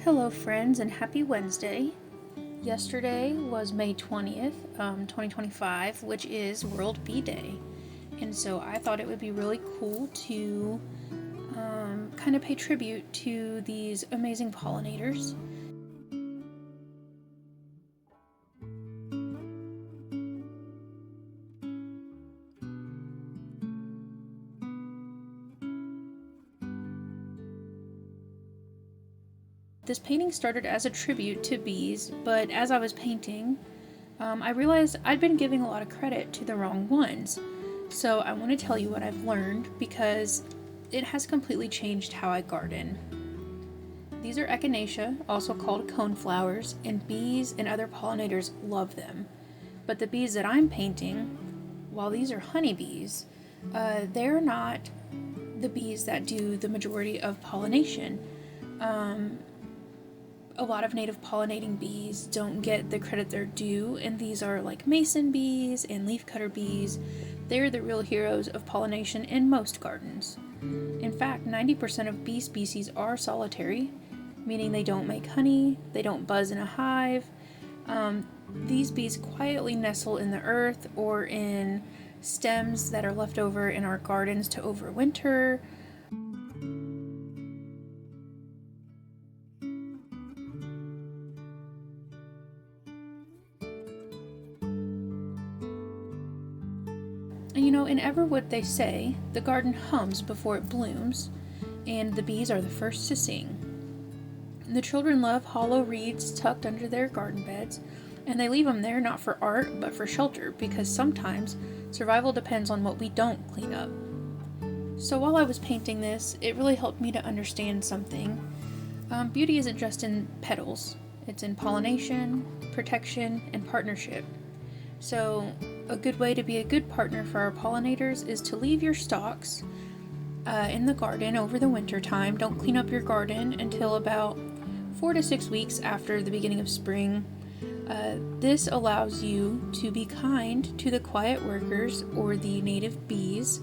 Hello friends and happy Wednesday. Yesterday was May 20th, 2025, which is World Bee Day. And so I thought it would be really cool to kind of pay tribute to these amazing pollinators. This painting started as a tribute to bees, but as I was painting, I realized I'd been giving a lot of credit to the wrong ones. So I want to tell you what I've learned because it has completely changed how I garden. These are echinacea, also called coneflowers, and bees and other pollinators love them. But the bees that I'm painting, while these are honeybees, they're not the bees that do the majority of pollination. A lot of native pollinating bees don't get the credit they're due, and these are like mason bees and leafcutter bees. They're the real heroes of pollination in most gardens. In fact, 90% of bee species are solitary, meaning they don't make honey, they don't buzz in a hive. These bees quietly nestle in the earth or in stems that are left over in our gardens to overwinter. In Everwood they say, the garden hums before it blooms, and the bees are the first to sing. The children love hollow reeds tucked under their garden beds, and they leave them there not for art, but for shelter, because sometimes survival depends on what we don't clean up. So while I was painting this, it really helped me to understand something. Beauty isn't just in petals, it's in pollination, protection, and partnership. So a good way to be a good partner for our pollinators is to leave your stalks in the garden over the winter time. Don't clean up your garden until about 4 to 6 weeks after the beginning of spring. This allows you to be kind to the quiet workers or the native bees.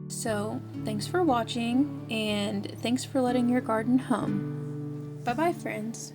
So, thanks for watching, and thanks for letting your garden hum. Bye-bye, friends.